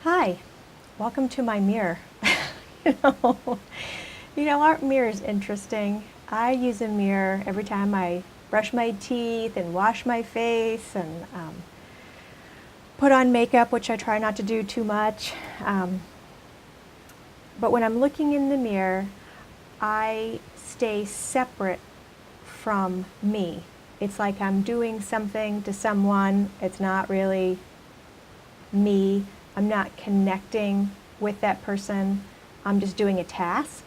Hi, welcome to my mirror. you know, our mirror is interesting. I use a mirror every time I brush my teeth and wash my face and put on makeup, which I try not to do too much. But when I'm looking in the mirror, I stay separate from me. It's like I'm doing something to someone. It's not really me. I'm not connecting with that person. I'm just doing a task,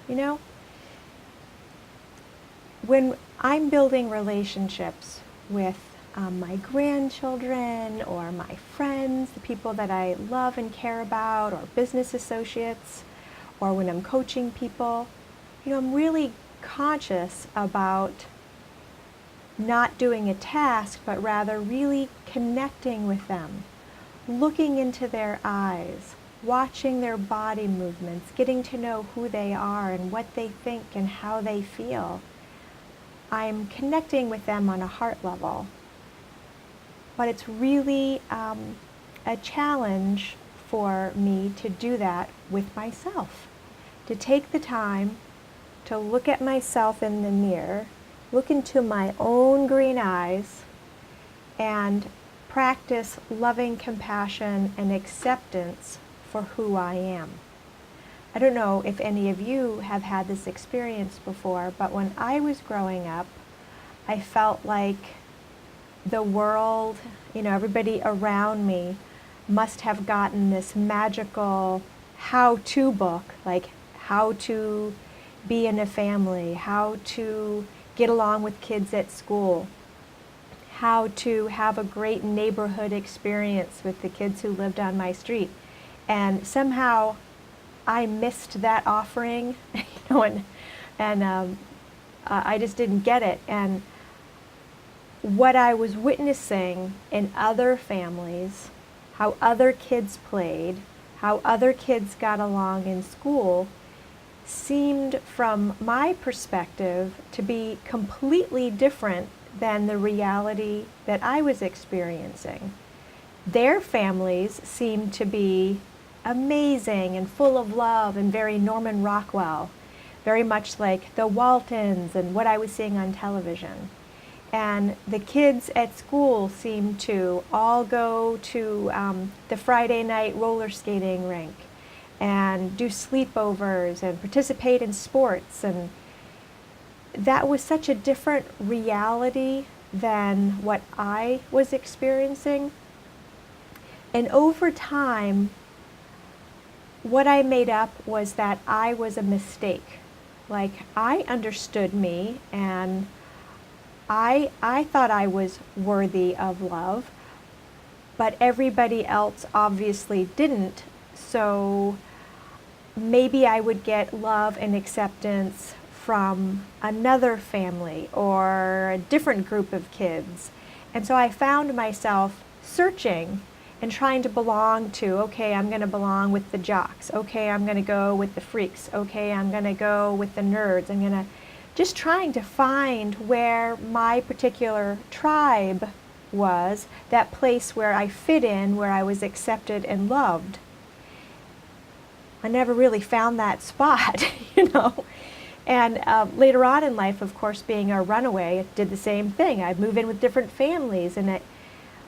you know? When I'm building relationships with my grandchildren or my friends, the people that I love and care about, or business associates, or when I'm coaching people, I'm really conscious about not doing a task, but rather really connecting with them, looking into their eyes, watching their body movements, getting to know who they are and what they think and how they feel. I'm connecting with them on a heart level. But it's really a challenge for me to do that with myself, to take the time to look at myself in the mirror, look into my own green eyes, and practice loving compassion and acceptance for who I am. I don't know if any of you have had this experience before, but when I was growing up, I felt like the world, everybody around me must have gotten this magical how-to book, like how to be in a family, how to get along with kids at school, how to have a great neighborhood experience with the kids who lived on my street. And somehow I missed that offering, and I just didn't get it. And what I was witnessing in other families, how other kids played, how other kids got along in school, seemed from my perspective to be completely different than the reality that I was experiencing. Their families seemed to be amazing and full of love and very Norman Rockwell, very much like the Waltons and what I was seeing on television. And the kids at school seemed to all go to the Friday night roller skating rink and do sleepovers and participate in sports. And that was such a different reality than what I was experiencing. And over time, what I made up was that I was a mistake. Like, I understood me, and I thought I was worthy of love, but everybody else obviously didn't. So maybe I would get love and acceptance from another family or a different group of kids. And so I found myself searching and trying to belong to, okay, I'm going to belong with the jocks. Okay, I'm going to go with the freaks. Okay, I'm going to go with the nerds. I'm going to just trying to find where my particular tribe was, that place where I fit in, where I was accepted and loved. I never really found that spot, And later on in life, of course, being a runaway, I did the same thing. I'd move in with different families, and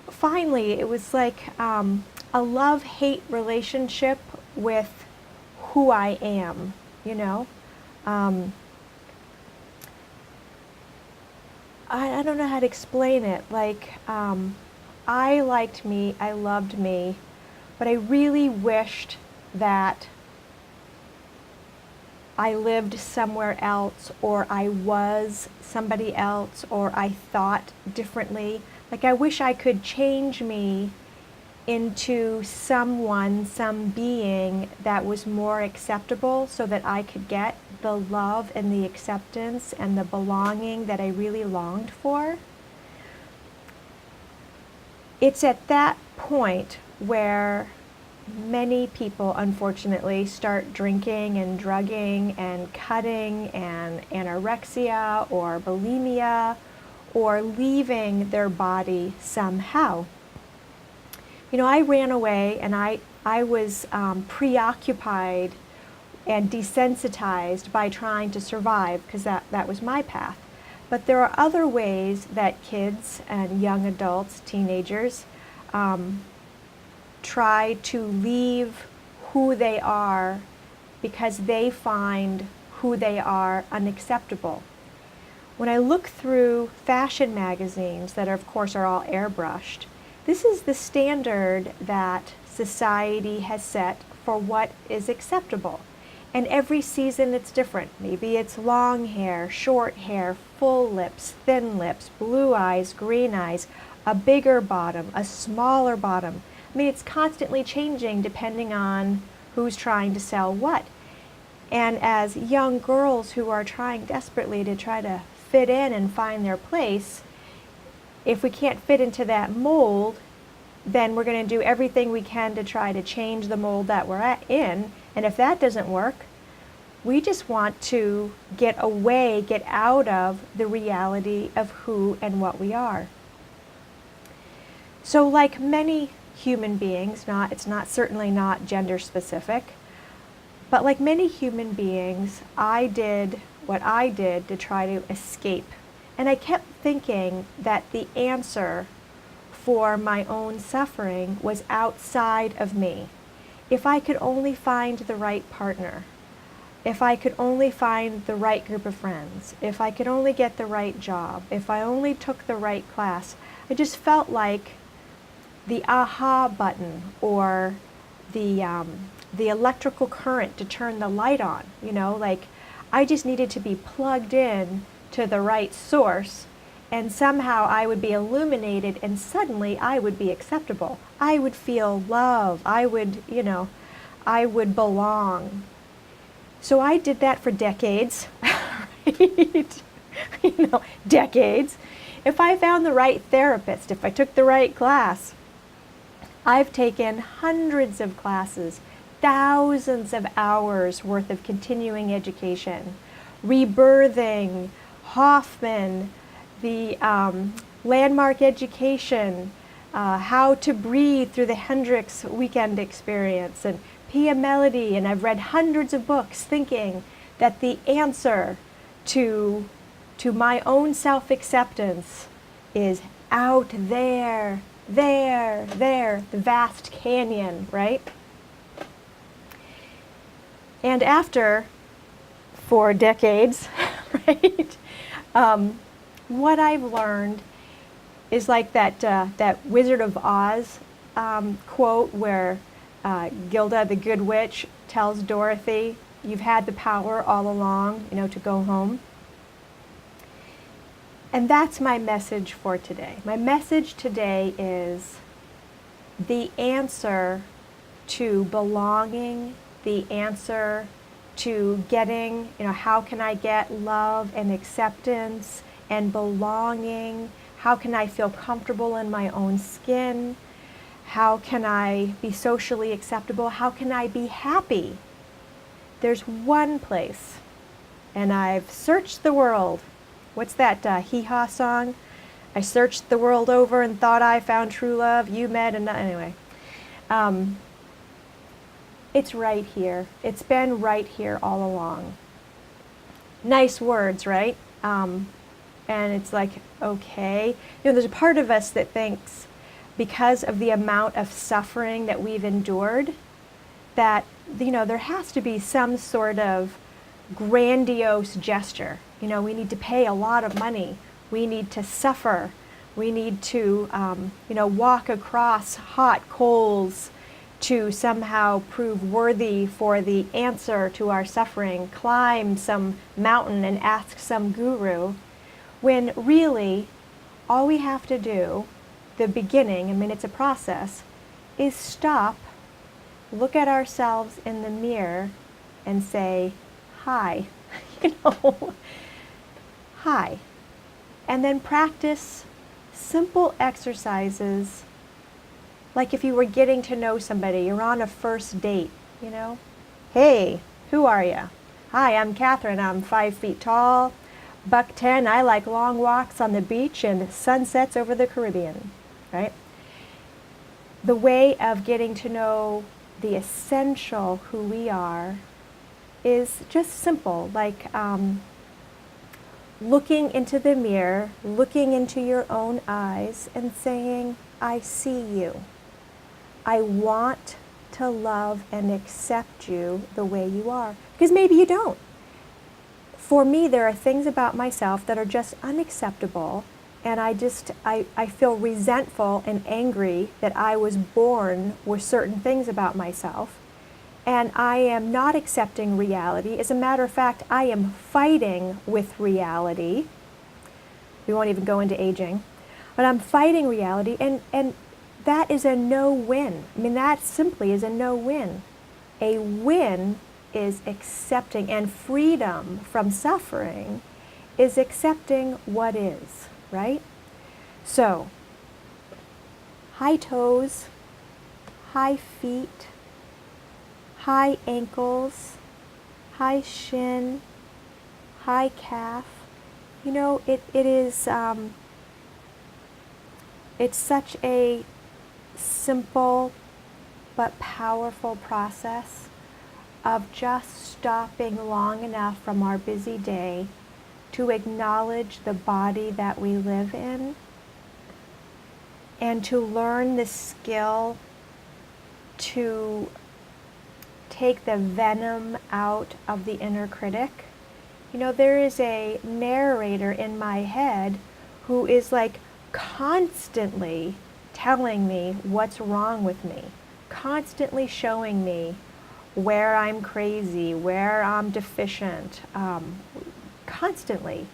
finally, it was like a love-hate relationship with who I am, I don't know how to explain it. Like, I liked me, I loved me, but I really wished that I lived somewhere else, or I was somebody else, or I thought differently. Like, I wish I could change me into someone, some being that was more acceptable, so that I could get the love and the acceptance and the belonging that I really longed for. It's at that point where many people, unfortunately, start drinking and drugging and cutting and anorexia or bulimia, or leaving their body somehow. I ran away and I was preoccupied and desensitized by trying to survive because that was my path. But there are other ways that kids and young adults, teenagers, try to leave who they are because they find who they are unacceptable. When I look through fashion magazines that of course are all airbrushed, this is the standard that society has set for what is acceptable. And every season it's different. Maybe it's long hair, short hair, full lips, thin lips, blue eyes, green eyes, a bigger bottom, a smaller bottom. I mean, it's constantly changing depending on who's trying to sell what. And as young girls who are trying desperately to try to fit in and find their place, if we can't fit into that mold, then we're going to do everything we can to try to change the mold that we're in. And if that doesn't work, we just want to get away, get out of the reality of who and what we are. So like many human beings, it's certainly not gender specific, but like many human beings, I did what I did to try to escape. And I kept thinking that the answer for my own suffering was outside of me. If I could only find the right partner, if I could only find the right group of friends, if I could only get the right job, if I only took the right class, I just felt like the aha button or the electrical current to turn the light on, like I just needed to be plugged in to the right source, and somehow I would be illuminated and suddenly I would be acceptable. I would feel love. I would belong. So I did that for decades, right? Decades. If I found the right therapist, if I took the right class, I've taken hundreds of classes, thousands of hours worth of continuing education, rebirthing, Hoffman, the landmark education, how to breathe through the Hendricks weekend experience, and Pia Melody, and I've read hundreds of books thinking that the answer to my own self-acceptance is out there, the vast canyon, right? And after 4 decades, right, what I've learned is like that Wizard of Oz quote where Gilda the Good Witch tells Dorothy, "You've had the power all along, to go home." And that's my message for today. My message today is the answer to belonging, the answer to getting, how can I get love and acceptance and belonging? How can I feel comfortable in my own skin? How can I be socially acceptable? How can I be happy? There's one place, and I've searched the world. What's that hee-haw song? I searched the world over and thought I found true love. You met and anyway. It's right here. It's been right here all along. Nice words, right? And it's like, okay. There's a part of us that thinks because of the amount of suffering that we've endured, that, there has to be some sort of grandiose gesture. We need to pay a lot of money. We need to suffer. We need to, walk across hot coals to somehow prove worthy for the answer to our suffering, climb some mountain and ask some guru, when really all we have to do, the beginning, it's a process, is stop, look at ourselves in the mirror and say, hi, hi. And then practice simple exercises, like if you were getting to know somebody, you're on a first date, Hey, who are you? Hi, I'm Catherine. I'm 5 feet tall, $110. I like long walks on the beach and sunsets over the Caribbean, right? the way of getting to know the essential who we are is just simple, like looking into the mirror, looking into your own eyes and saying, I see you. I want to love and accept you the way you are. Because maybe you don't. For me, there are things about myself that are just unacceptable, and I feel resentful and angry that I was born with certain things about myself, and I am not accepting reality. As a matter of fact, I am fighting with reality. We won't even go into aging, but I'm fighting reality, and that is a no-win. I mean, that simply is a no-win. A win is accepting, and freedom from suffering is accepting what is, right? So, high toes, high feet, high ankles, high shin, high calf. You know, it's such a simple but powerful process of just stopping long enough from our busy day to acknowledge the body that we live in and to learn the skill to take the venom out of the inner critic. You know, there is a narrator in my head who is like constantly telling me what's wrong with me, constantly showing me where I'm crazy, where I'm deficient, constantly.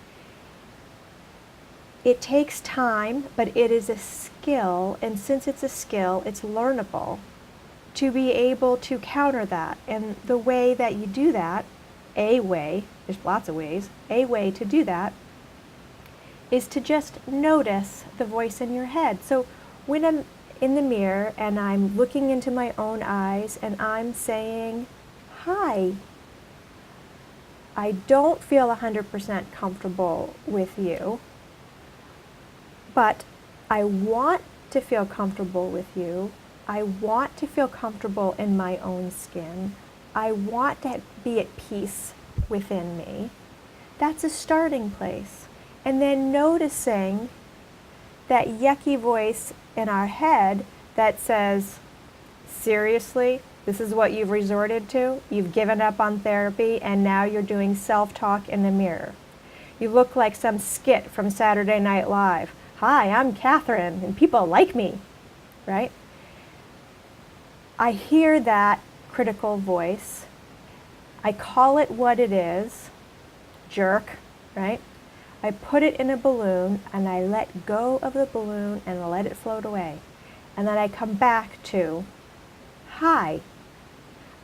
It takes time, but it is a skill, and since it's a skill, it's learnable to be able to counter that. And the way that you do that, a way, there's lots of ways, a way to do that is to just notice the voice in your head. So when I'm in the mirror and I'm looking into my own eyes and I'm saying, hi, I don't feel 100% comfortable with you, but I want to feel comfortable with you. I want to feel comfortable in my own skin. I want to be at peace within me. That's a starting place. And then noticing that yucky voice in our head that says, seriously, this is what you've resorted to? You've given up on therapy and now you're doing self-talk in the mirror. You look like some skit from Saturday Night Live. Hi, I'm Catherine and people like me, right? I hear that critical voice. I call it what it is, jerk, right? I put it in a balloon and I let go of the balloon and let it float away. And then I come back to, hi,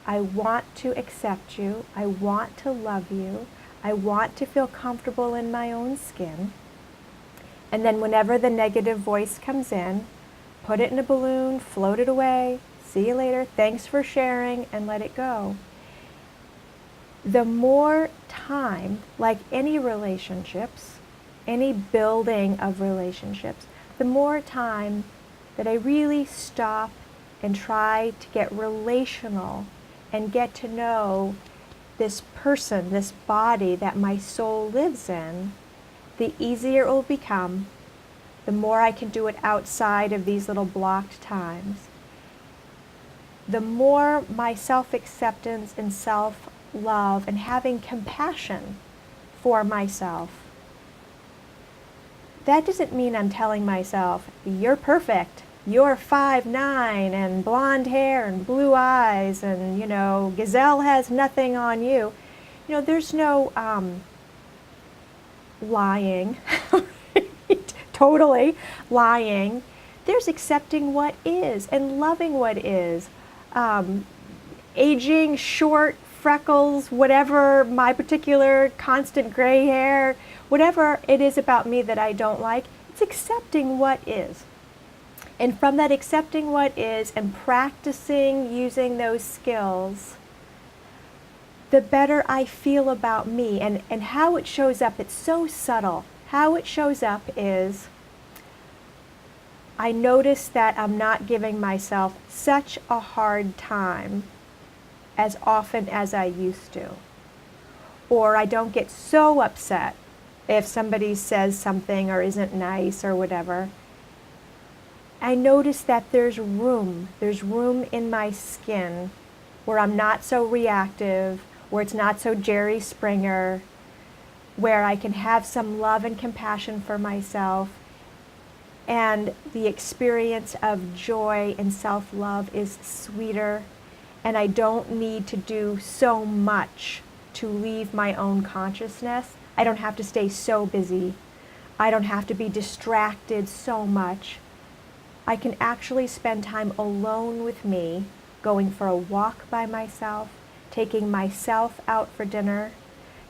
I want to accept you. I want to love you. I want to feel comfortable in my own skin. And then whenever the negative voice comes in, put it in a balloon, float it away, see you later, thanks for sharing, and let it go. The more time, like any relationships, any building of relationships, the more time that I really stop and try to get relational and get to know this person, this body that my soul lives in, the easier it will become, the more I can do it outside of these little blocked times. The more my self-acceptance and self-love and having compassion for myself. That doesn't mean I'm telling myself, you're perfect, you're 5'9" and blonde hair and blue eyes and, you know, Gazelle has nothing on you. You know, there's no lying, totally lying. There's accepting what is and loving what is. Aging, short, freckles, whatever, my particular constant gray hair, whatever it is about me that I don't like, it's accepting what is. And from that accepting what is and practicing using those skills, the better I feel about me and how it shows up. It's so subtle. How it shows up is I notice that I'm not giving myself such a hard time as often as I used to. Or I don't get so upset if somebody says something or isn't nice or whatever. I notice that there's room in my skin where I'm not so reactive, where it's not so Jerry Springer, where I can have some love and compassion for myself, and the experience of joy and self-love is sweeter, and I don't need to do so much to leave my own consciousness. I don't have to stay so busy. I don't have to be distracted so much. I can actually spend time alone with me, going for a walk by myself, taking myself out for dinner,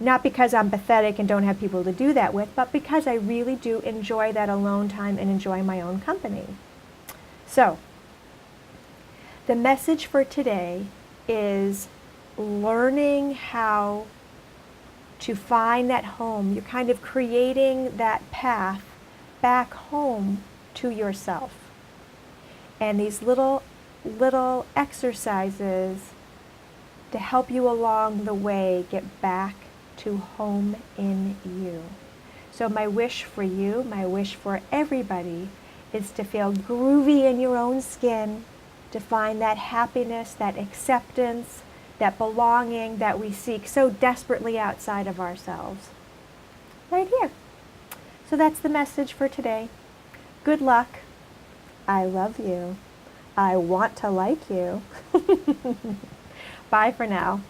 not because I'm pathetic and don't have people to do that with, but because I really do enjoy that alone time and enjoy my own company. So, the message for today is learning how to find that home. You're kind of creating that path back home to yourself. And these little exercises to help you along the way get back to home in you. So my wish for you, my wish for everybody, is to feel groovy in your own skin, to find that happiness, that acceptance, that belonging that we seek so desperately outside of ourselves. Right here. So that's the message for today. Good luck. I love you. I want to like you. Bye for now.